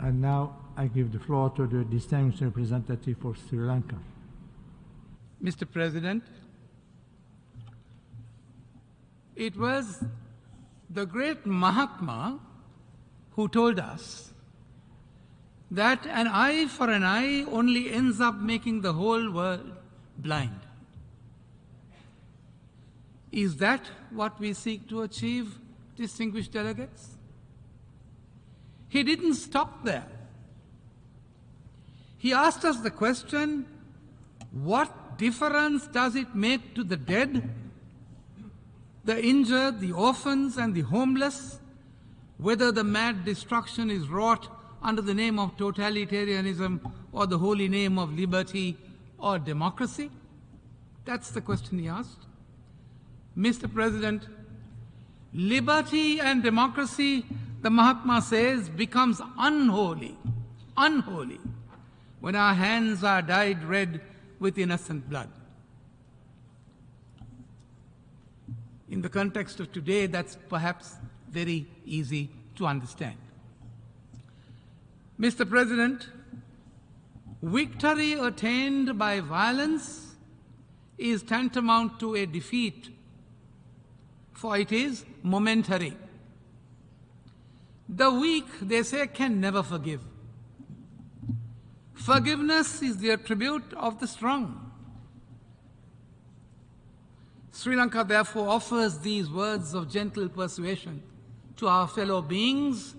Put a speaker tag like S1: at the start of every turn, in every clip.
S1: And now I give the floor to the distinguished representative for Sri Lanka.
S2: Mr. President, it was the great Mahatma who told us that an eye for an eye only ends up making the whole world blind. Is that what we seek to achieve, distinguished delegates? He didn't stop there. He asked us the question, what difference does it make to the dead, the injured, the orphans, and the homeless, whether the mad destruction is wrought under the name of totalitarianism or the holy name of liberty or democracy? That's the question he asked. Mr. President, liberty and democracy, the Mahatma says, becomes unholy when our hands are dyed red with innocent blood. In the context of today, that's perhaps very easy to understand. Mr. President, victory attained by violence is tantamount to a defeat, for it is momentary. The weak, they say, can never forgive. Forgiveness is the attribute of the strong. Sri Lanka therefore offers these words of gentle persuasion to our fellow beings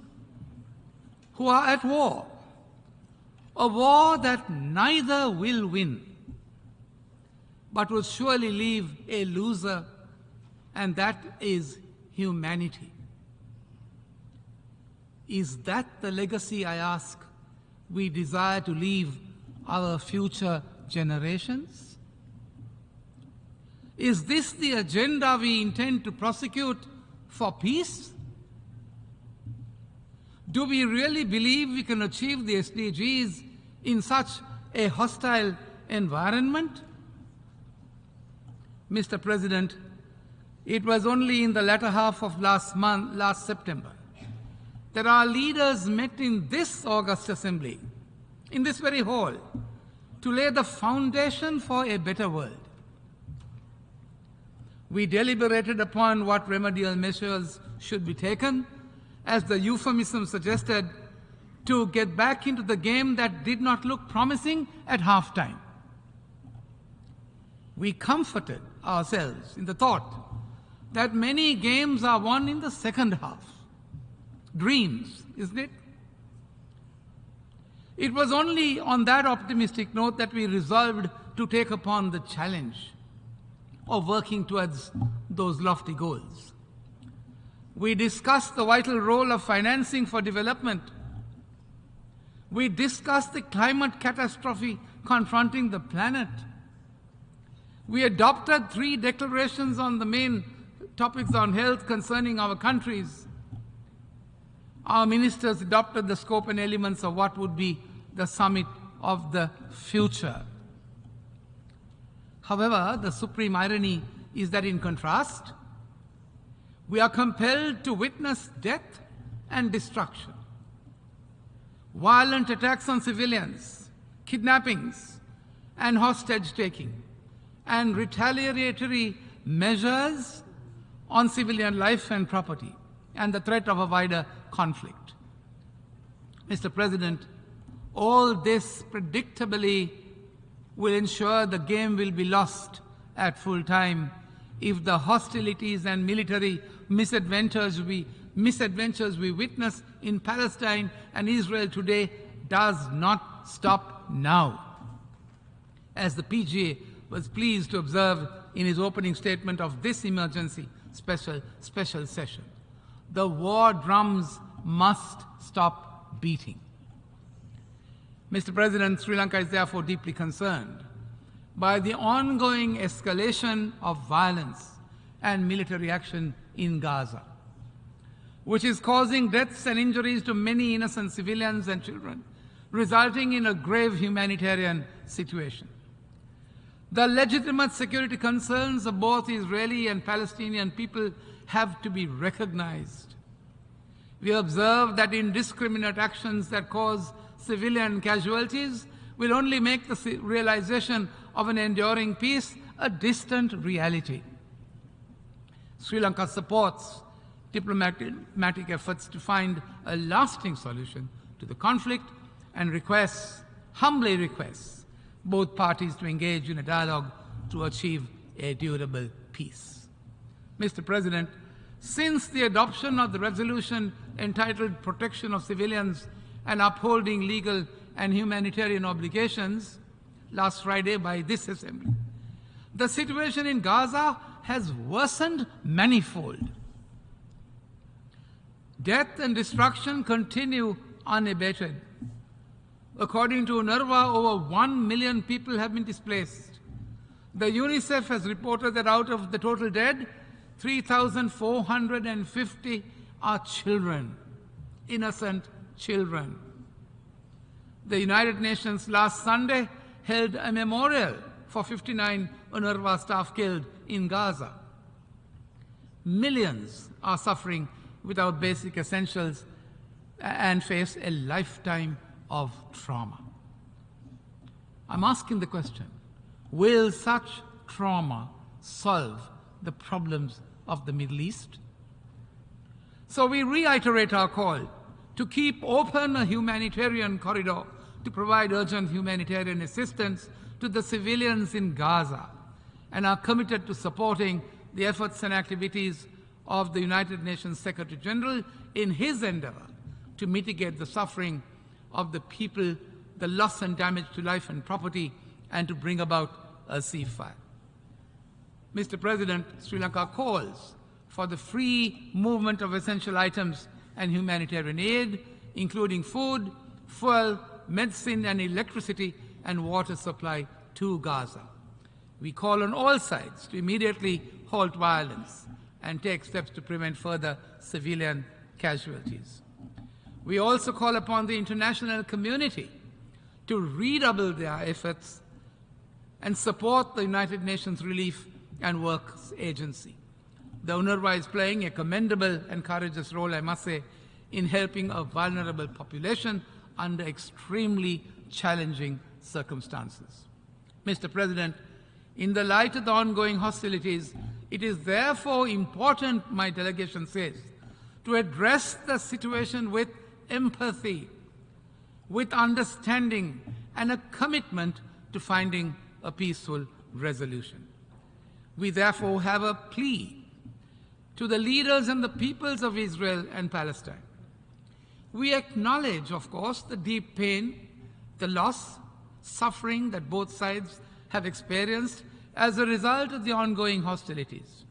S2: who are at war, a war that neither will win, but will surely leave a loser, and that is humanity. Is that the legacy, I ask, we desire to leave our future generations? Is this the agenda we intend to prosecute for peace? Do we really believe we can achieve the SDGs in such a hostile environment? Mr. President, it was only in the latter half of last September, that our leaders met in this august assembly, in this very hall, to lay the foundation for a better world. We deliberated upon what remedial measures should be taken, as the euphemism suggested, to get back into the game that did not look promising at halftime. We comforted ourselves in the thought that many games are won in the second half. Dreams, isn't it? It was only on that optimistic note that we resolved to take upon the challenge of working towards those lofty goals. We discussed the vital role of financing for development. We discussed the climate catastrophe confronting the planet. We adopted 3 declarations on the main topics on health concerning our countries. Our ministers adopted the scope and elements of what would be the summit of the future. However, the supreme irony is that in contrast, we are compelled to witness death and destruction. Violent attacks on civilians, kidnappings and hostage-taking, and retaliatory measures on civilian life and property, and the threat of a wider conflict. Mr. President, all this predictably will ensure the game will be lost at full time if the hostilities and military misadventures we witness in Palestine and Israel today does not stop now. As the PGA was pleased to observe in his opening statement of this emergency special session, the war drums must stop beating. Mr. President, Sri Lanka is therefore deeply concerned by the ongoing escalation of violence and military action in Gaza, which is causing deaths and injuries to many innocent civilians and children, resulting in a grave humanitarian situation. The legitimate security concerns of both Israeli and Palestinian people have to be recognized. We observe that indiscriminate actions that cause civilian casualties will only make the realization of an enduring peace a distant reality. Sri Lanka supports diplomatic efforts to find a lasting solution to the conflict and humbly requests, both parties to engage in a dialogue to achieve a durable peace. Mr. President, since the adoption of the resolution entitled Protection of Civilians and Upholding Legal and Humanitarian Obligations last Friday by this Assembly, the situation in Gaza has worsened manifold. Death and destruction continue unabated. According to UNRWA, over 1 million people have been displaced. The UNICEF has reported that out of the total dead, 3,450 are children, innocent children. The United Nations last Sunday held a memorial for 59 UNRWA staff killed in Gaza. Millions are suffering without basic essentials and face a lifetime of trauma. I'm asking the question, will such trauma solve the problems of the Middle East? So we reiterate our call to keep open a humanitarian corridor to provide urgent humanitarian assistance to the civilians in Gaza, and are committed to supporting the efforts and activities of the United Nations Secretary General in his endeavor to mitigate the suffering of the people, the loss and damage to life and property, and to bring about a ceasefire. Mr. President, Sri Lanka calls for the free movement of essential items and humanitarian aid, including food, fuel, medicine, and electricity and water supply to Gaza. We call on all sides to immediately halt violence and take steps to prevent further civilian casualties. We also call upon the international community to redouble their efforts and support the United Nations Relief and Works Agency. The UNRWA is playing a commendable and courageous role, I must say, in helping a vulnerable population under extremely challenging circumstances. Mr. President, in the light of the ongoing hostilities, it is therefore important, my delegation says, to address the situation with empathy, with understanding, and a commitment to finding a peaceful resolution. We therefore have a plea to the leaders and the peoples of Israel and Palestine. We acknowledge, of course, the deep pain, the loss, suffering that both sides have experienced as a result of the ongoing hostilities.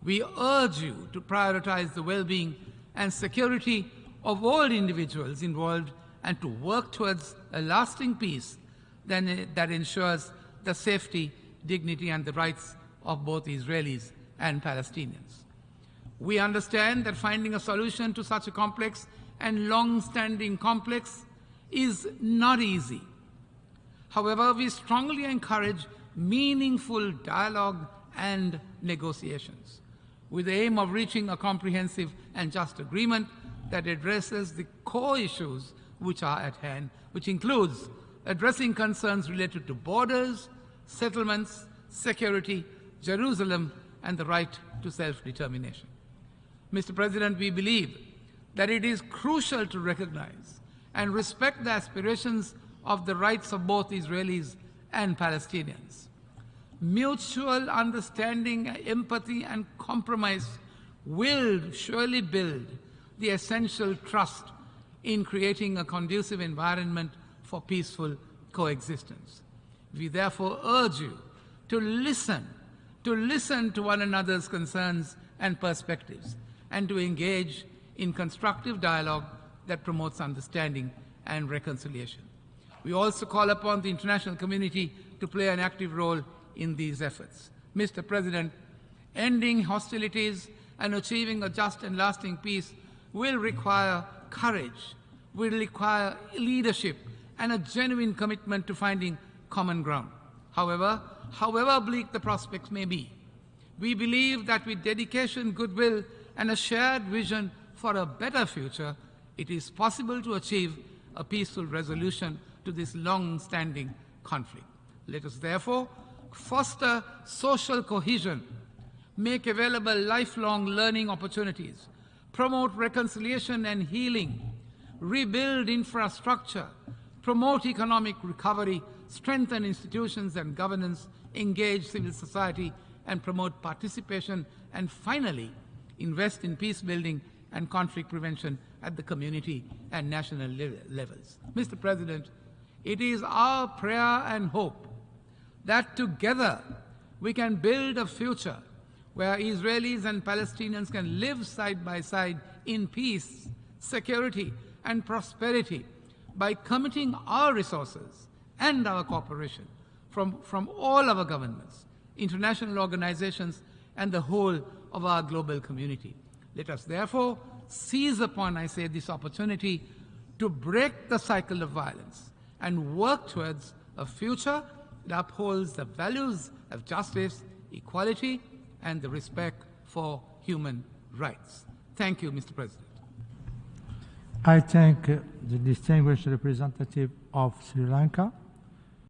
S2: We urge you to prioritize the well-being and security of all individuals involved and to work towards a lasting peace that ensures the safety, dignity, and the rights of both Israelis and Palestinians. We understand that finding a solution to such a complex and long-standing complex is not easy. However, we strongly encourage meaningful dialogue and negotiations with the aim of reaching a comprehensive and just agreement that addresses the core issues which are at hand, which includes addressing concerns related to borders, settlements, security, Jerusalem, and the right to self-determination. Mr. President, we believe that it is crucial to recognize and respect the aspirations of the rights of both Israelis and Palestinians. Mutual understanding, empathy, and compromise will surely build the essential trust in creating a conducive environment for peaceful coexistence. We therefore urge you to listen to one another's concerns and perspectives, and to engage in constructive dialogue that promotes understanding and reconciliation. We also call upon the international community to play an active role in these efforts. Mr. President, ending hostilities and achieving a just and lasting peace will require courage, will require leadership, and a genuine commitment to finding common ground. However bleak the prospects may be, we believe that with dedication, goodwill, and a shared vision for a better future, it is possible to achieve a peaceful resolution to this long-standing conflict. Let us therefore foster social cohesion, make available lifelong learning opportunities, promote reconciliation and healing, rebuild infrastructure, promote economic recovery, strengthen institutions and governance, engage civil society, and promote participation, and finally, invest in peace building and conflict prevention at the community and national levels. Mr. President, it is our prayer and hope that together we can build a future where Israelis and Palestinians can live side by side in peace, security, and prosperity by committing our resources and our cooperation from all our governments, international organizations, and the whole of our global community. Let us therefore seize upon, I say, this opportunity to break the cycle of violence and work towards a future that upholds the values of justice, equality, and the respect for human rights. Thank you, Mr. President.
S1: I thank the distinguished representative of Sri Lanka.